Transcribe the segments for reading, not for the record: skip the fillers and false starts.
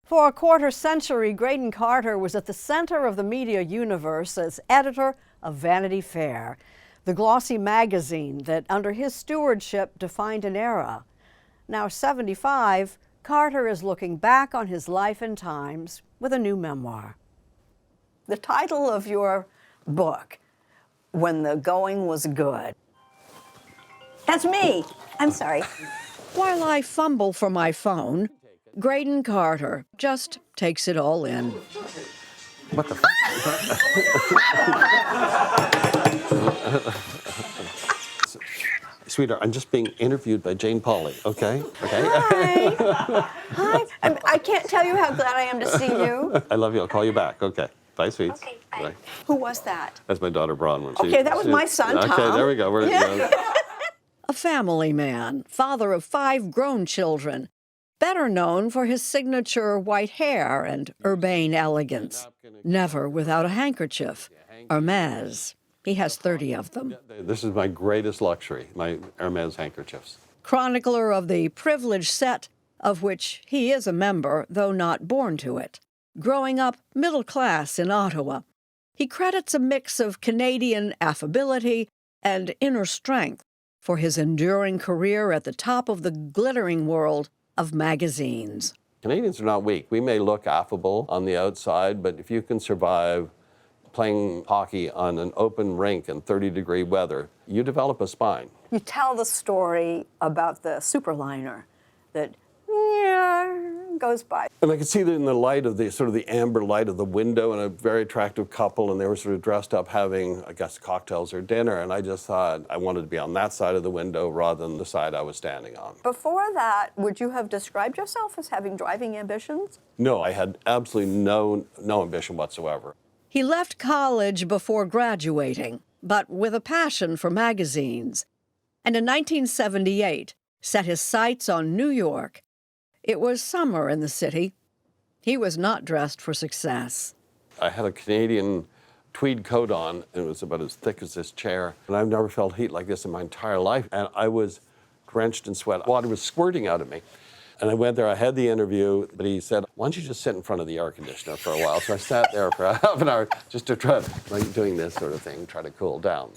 For a quarter century, Graydon Carter was at the center of the media universe as editor of Vanity Fair, the glossy magazine that, under his stewardship, defined an era. Now 75, Carter is looking back on his life and times with a new memoir. The title of your book, When the Going Was Good. That's me. I'm sorry. While I fumble for my phone, Graydon Carter just takes it all in. What the Sweetheart, I'm just being interviewed by Jane Pauley, okay? Okay. Hi. Hi. I can't tell you how glad I am to see you. I love you. I'll call you back. Okay. Bye, sweets. Okay, bye. Bye. Who was that? That's my daughter, Bronwyn. Okay, that was my son, Tom. Okay, there we go. A family man, father of 5 grown children, better known for his signature white hair and urbane elegance, never without a handkerchief, Hermes. He has 30 of them. This is my greatest luxury, my Hermes handkerchiefs. Chronicler of the privileged set, of which he is a member, though not born to it. Growing up middle class in Ottawa, he credits a mix of Canadian affability and inner strength for his enduring career at the top of the glittering world of magazines. Canadians are not weak. We may look affable on the outside, but if you can survive playing hockey on an open rink in 30-degree weather, you develop a spine. You tell the story about the superliner that goes by. And I could see that in the light of the sort of the amber light of the window, and a very attractive couple, and they were sort of dressed up having, I guess, cocktails or dinner, and I just thought I wanted to be on that side of the window rather than the side I was standing on. Before that, would you have described yourself as having driving ambitions? No, I had absolutely no ambition whatsoever. He left college before graduating, but with a passion for magazines, and in 1978 set his sights on New York. It was summer in the city. He was not dressed for success. I had a Canadian tweed coat on, and it was about as thick as this chair, and I've never felt heat like this in my entire life, and I was drenched in sweat. Water was squirting out of me. And I went there, I had the interview, but he said, why don't you just sit in front of the air conditioner for a while? So I sat there for half an hour just to try, like doing this sort of thing, try to cool down.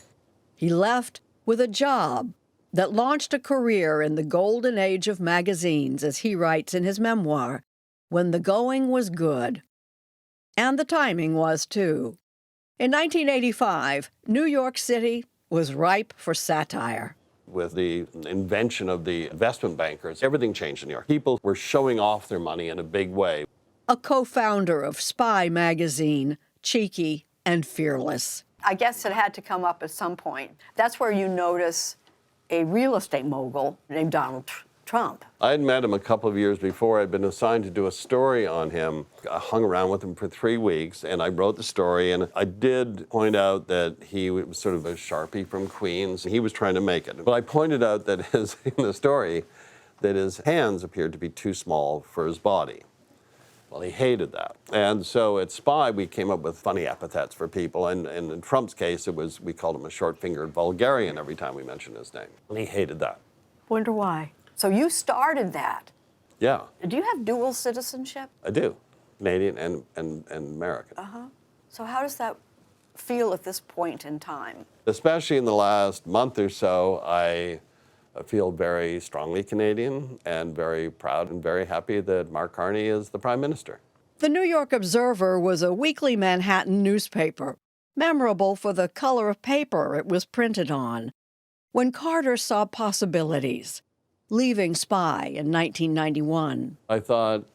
He left with a job that launched a career in the golden age of magazines, as he writes in his memoir, When the Going Was Good. And the timing was, too. In 1985, New York City was ripe for satire. With the invention of the investment bankers, everything changed in New York. People were showing off their money in a big way. A co-founder of Spy magazine, cheeky and fearless. I guess it had to come up at some point. That's where you notice a real estate mogul named Donald Trump. I had met him a couple of years before. I'd been assigned to do a story on him. I hung around with him for 3 weeks, and I wrote the story, and I did point out that he was sort of a Sharpie from Queens. He was trying to make it. But I pointed out that in the story that his hands appeared to be too small for his body. Well, he hated that. And so at Spy, we came up with funny epithets for people. And in Trump's case, we called him a short-fingered vulgarian every time we mentioned his name. And he hated that. Wonder why. So you started that. Yeah. Do you have dual citizenship? I do. Canadian and American. Uh-huh. So how does that feel at this point in time? Especially in the last month or so, I feel very strongly Canadian and very proud and very happy that Mark Carney is the Prime Minister. The New York Observer was a weekly Manhattan newspaper, memorable for the color of paper it was printed on. When Carter saw possibilities, leaving Spy in 1991. I thought,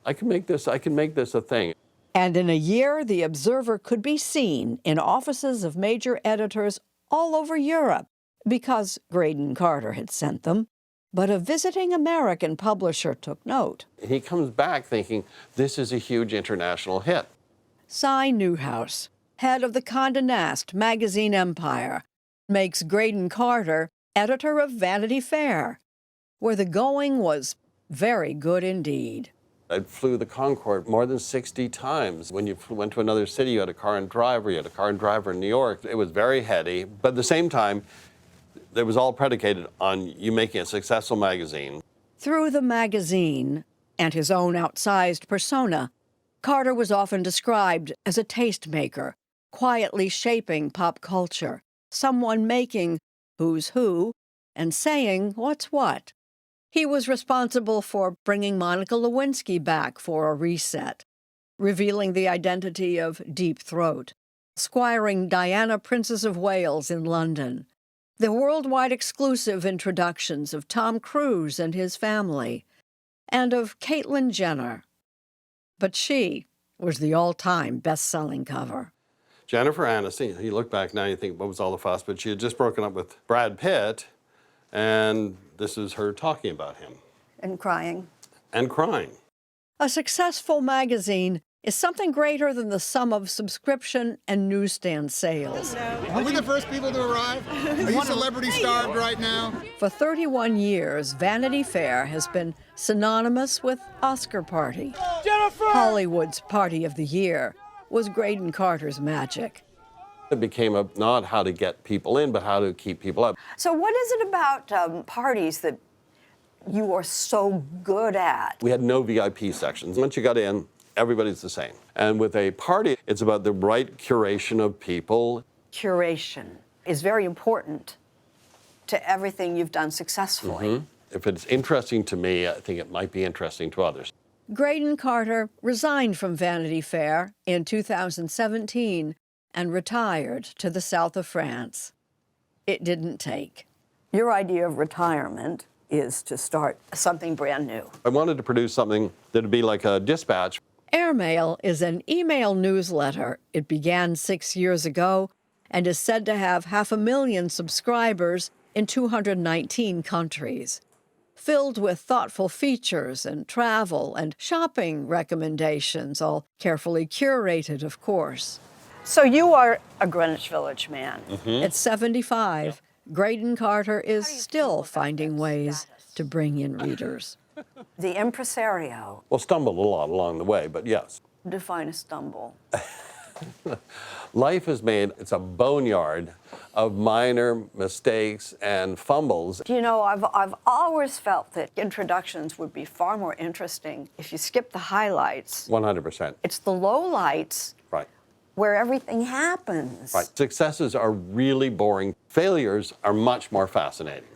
I can make this a thing. And in a year, the Observer could be seen in offices of major editors all over Europe, because Graydon Carter had sent them. But a visiting American publisher took note. He comes back thinking, this is a huge international hit. Cy Newhouse, head of the Condé Nast magazine empire, makes Graydon Carter editor of Vanity Fair, where the going was very good indeed. I flew the Concorde more than 60 times. When you went to another city, you had a car and driver. You had a car and driver in New York. It was very heady, but at the same time, it was all predicated on you making a successful magazine. Through the magazine and his own outsized persona, Carter was often described as a tastemaker, quietly shaping pop culture, someone making who's who and saying what's what. He was responsible for bringing Monica Lewinsky back for a reset, revealing the identity of Deep Throat, squiring Diana, Princess of Wales in London, the worldwide exclusive introductions of Tom Cruise and his family, and of Caitlyn Jenner. But she was the all-time best-selling cover. Jennifer Aniston, you look back now, you think, what was all the fuss? But she had just broken up with Brad Pitt, and this is her talking about him. And crying. And crying. A successful magazine is something greater than the sum of subscription and newsstand sales. Are we the first people to arrive? Are you celebrity starved right now? For 31 years, Vanity Fair has been synonymous with Oscar Party. Jennifer! Hollywood's Party of the Year was Graydon Carter's magic. It became not how to get people in, but how to keep people out. So what is it about parties that you are so good at? We had no VIP sections. Once you got in, everybody's the same. And with a party, it's about the right curation of people. Curation is very important to everything you've done successfully. Mm-hmm. If it's interesting to me, I think it might be interesting to others. Graydon Carter resigned from Vanity Fair in 2017 and retired to the south of France. It didn't take. Your idea of retirement is to start something brand new. I wanted to produce something that would be like a dispatch. Airmail is an email newsletter. It began 6 years ago and is said to have 500,000 subscribers in 219 countries, filled with thoughtful features and travel and shopping recommendations, all carefully curated, of course. So you are a Greenwich Village man. Mm-hmm. At 75, Graydon Carter is still finding ways to bring in readers. The impresario. Well, stumbled a lot along the way, but yes. Define a stumble. Life is made, it's a boneyard of minor mistakes and fumbles. You know, I've always felt that introductions would be far more interesting if you skip the highlights. 100%. It's the lowlights Right. where everything happens. Right. Successes are really boring. Failures are much more fascinating.